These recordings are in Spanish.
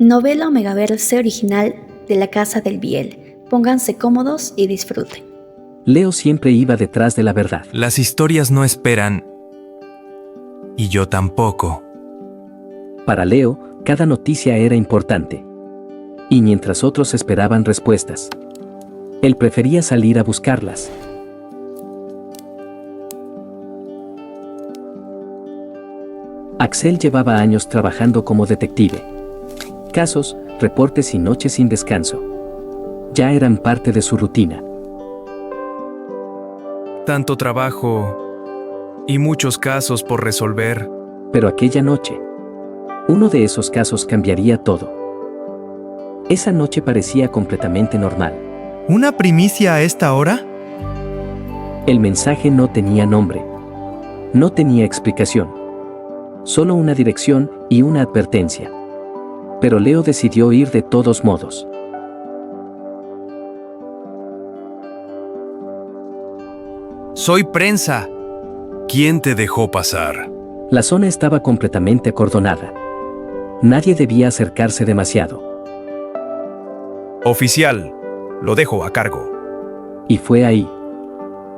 Novela Omegaverse original de La Casa del Biel. Pónganse cómodos y disfruten. Leo siempre iba detrás de la verdad. Las historias no esperan. Y yo tampoco. Para Leo, cada noticia era importante. Y mientras otros esperaban respuestas, él prefería salir a buscarlas. Axel llevaba años trabajando como detective. Casos, reportes y noches sin descanso ya eran parte de su rutina. Tanto trabajo y muchos casos por resolver. Pero aquella noche, uno de esos casos cambiaría todo. Esa noche parecía completamente normal. ¿Una primicia a esta hora? El mensaje no tenía nombre. No tenía explicación. Solo una dirección y una advertencia. Pero Leo decidió ir de todos modos. Soy prensa. ¿Quién te dejó pasar? La zona estaba completamente acordonada. Nadie debía acercarse demasiado. Oficial, lo dejo a cargo. Y fue ahí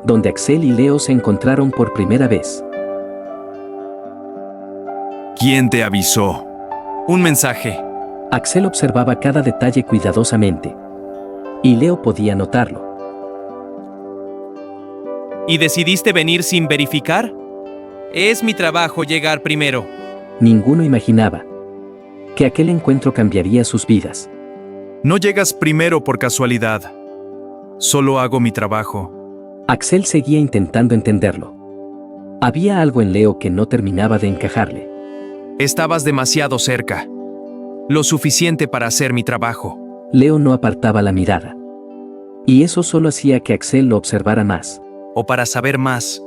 donde Axel y Leo se encontraron por primera vez. ¿Quién te avisó? Un mensaje. Axel observaba cada detalle cuidadosamente. Y Leo podía notarlo. ¿Y decidiste venir sin verificar? Es mi trabajo llegar primero. Ninguno imaginaba que aquel encuentro cambiaría sus vidas. No llegas primero por casualidad. Solo hago mi trabajo. Axel seguía intentando entenderlo. Había algo en Leo que no terminaba de encajarle. Estabas demasiado cerca. Lo suficiente para hacer mi trabajo. Leo no apartaba la mirada. Y eso solo hacía que Axel lo observara más. O para saber más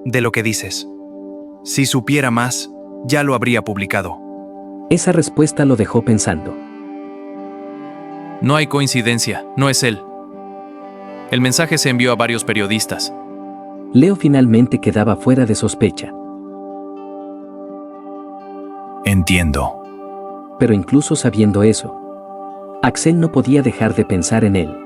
de lo que dices. Si supiera más, ya lo habría publicado. Esa respuesta lo dejó pensando. No hay coincidencia, no es él. El mensaje se envió a varios periodistas. Leo finalmente quedaba fuera de sospecha. Entiendo. Pero incluso sabiendo eso, Axel no podía dejar de pensar en él.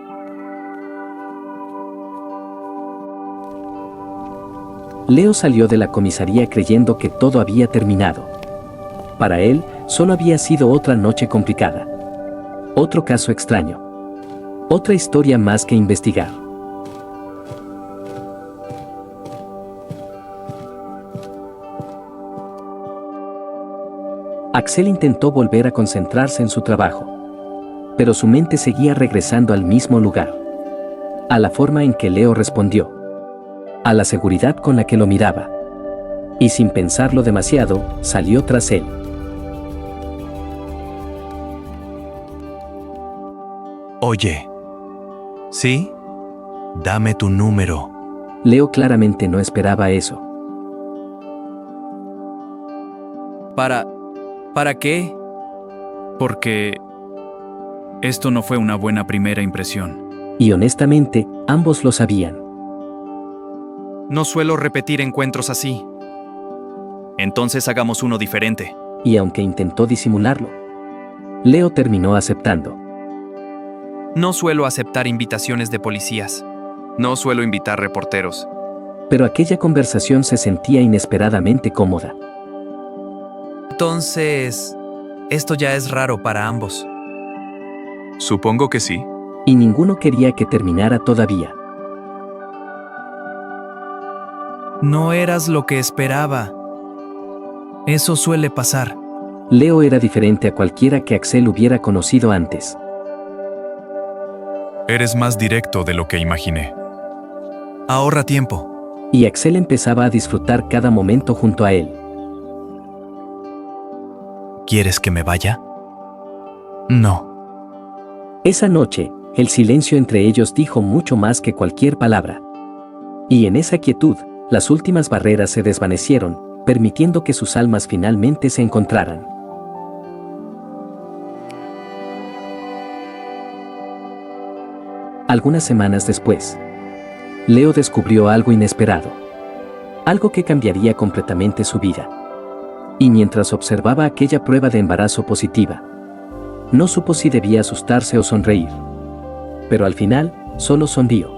Leo salió de la comisaría creyendo que todo había terminado. Para él, solo había sido otra noche complicada. Otro caso extraño. Otra historia más que investigar. Axel intentó volver a concentrarse en su trabajo. Pero su mente seguía regresando al mismo lugar. A la forma en que Leo respondió. A la seguridad con la que lo miraba. Y sin pensarlo demasiado, salió tras él. Oye. ¿Sí? Dame tu número. Leo claramente no esperaba eso. ¿Para qué? Porque esto no fue una buena primera impresión. Y honestamente, ambos lo sabían. No suelo repetir encuentros así. Entonces hagamos uno diferente. Y aunque intentó disimularlo, Leo terminó aceptando. No suelo aceptar invitaciones de policías. No suelo invitar reporteros. Pero aquella conversación se sentía inesperadamente cómoda. Entonces, esto ya es raro para ambos. Supongo que sí. Y ninguno quería que terminara todavía. No eras lo que esperaba. Eso suele pasar. Leo era diferente a cualquiera que Axel hubiera conocido antes. Eres más directo de lo que imaginé. Ahorra tiempo. Y Axel empezaba a disfrutar cada momento junto a él. ¿Quieres que me vaya? No. Esa noche, el silencio entre ellos dijo mucho más que cualquier palabra. Y en esa quietud, las últimas barreras se desvanecieron, permitiendo que sus almas finalmente se encontraran. Algunas semanas después, Leo descubrió algo inesperado. Algo que cambiaría completamente su vida. Y mientras observaba aquella prueba de embarazo positiva, No supo si debía asustarse o sonreír. Pero al final, solo sonrió.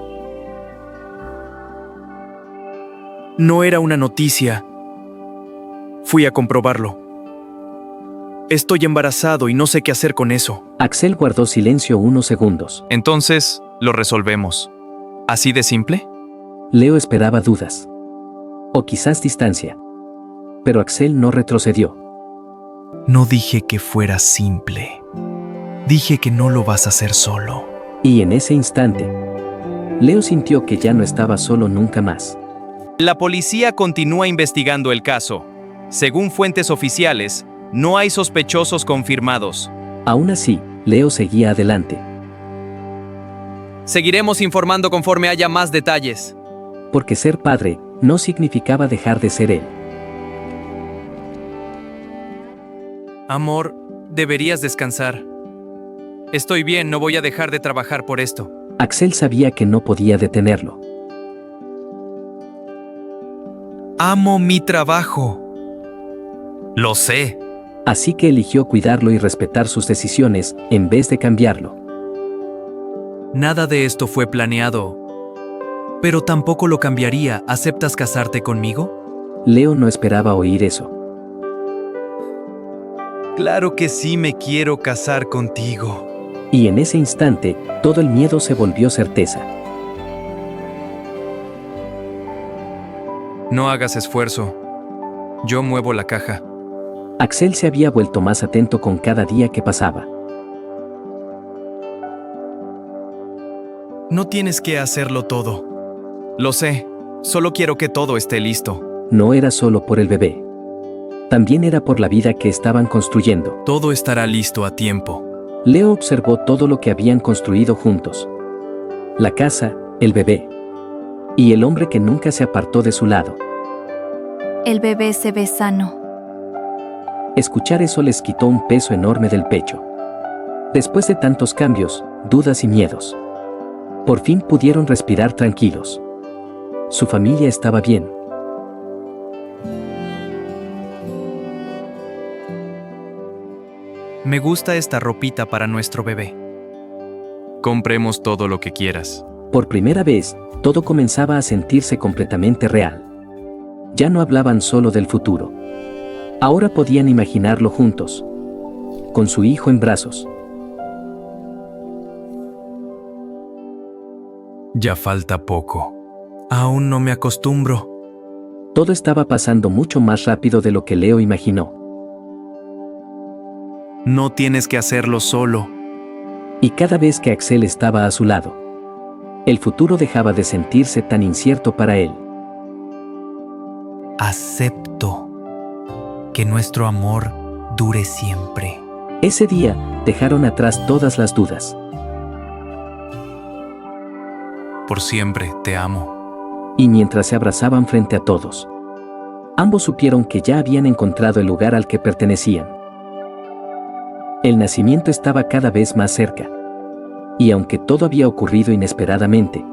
No era una noticia. Fui a comprobarlo. Estoy embarazado y no sé qué hacer con eso. Axel guardó silencio unos segundos. Entonces, lo resolvemos. ¿Así de simple? Leo esperaba dudas. O quizás distancia. Pero Axel no retrocedió. No dije que fuera simple. Dije que no lo vas a hacer solo. Y en ese instante, Leo sintió que ya no estaba solo nunca más. La policía continúa investigando el caso. Según fuentes oficiales, no hay sospechosos confirmados. Aún así, Leo seguía adelante. Seguiremos informando conforme haya más detalles. Porque ser padre no significaba dejar de ser él. Amor, deberías descansar. Estoy bien, no voy a dejar de trabajar por esto. Axel sabía que no podía detenerlo. Amo mi trabajo. Lo sé. Así que eligió cuidarlo y respetar sus decisiones en vez de cambiarlo. Nada de esto fue planeado. Pero tampoco lo cambiaría. ¿Aceptas casarte conmigo? Leo no esperaba oír eso. Claro que sí me quiero casar contigo. Y en ese instante, todo el miedo se volvió certeza. No hagas esfuerzo. Yo muevo la caja. Axel se había vuelto más atento con cada día que pasaba. No tienes que hacerlo todo. Lo sé. Solo quiero que todo esté listo. No era solo por el bebé. También era por la vida que estaban construyendo. Todo estará listo a tiempo. Leo observó todo lo que habían construido juntos. La casa, el bebé. Y el hombre que nunca se apartó de su lado. El bebé se ve sano. Escuchar eso les quitó un peso enorme del pecho. Después de tantos cambios, dudas y miedos, por fin pudieron respirar tranquilos. Su familia estaba bien. Me gusta esta ropita para nuestro bebé. Compremos todo lo que quieras. Por primera vez, todo comenzaba a sentirse completamente real. Ya no hablaban solo del futuro. Ahora podían imaginarlo juntos, con su hijo en brazos. Ya falta poco. Aún no me acostumbro. Todo estaba pasando mucho más rápido de lo que Leo imaginó. No tienes que hacerlo solo. Y cada vez que Axel estaba a su lado, el futuro dejaba de sentirse tan incierto para él. Acepto que nuestro amor dure siempre. Ese día, dejaron atrás todas las dudas. Por siempre te amo. Y mientras se abrazaban frente a todos, ambos supieron que ya habían encontrado el lugar al que pertenecían. El nacimiento estaba cada vez más cerca. Y aunque todo había ocurrido inesperadamente,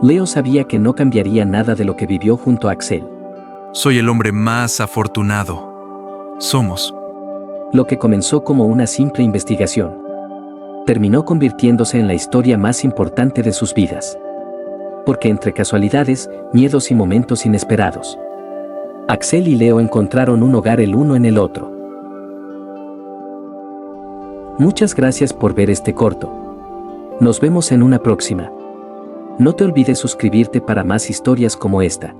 Leo sabía que no cambiaría nada de lo que vivió junto a Axel. Soy el hombre más afortunado. Somos. Lo que comenzó como una simple investigación, terminó convirtiéndose en la historia más importante de sus vidas. Porque entre casualidades, miedos y momentos inesperados, Axel y Leo encontraron un hogar el uno en el otro. Muchas gracias por ver este corto. Nos vemos en una próxima. No te olvides suscribirte para más historias como esta.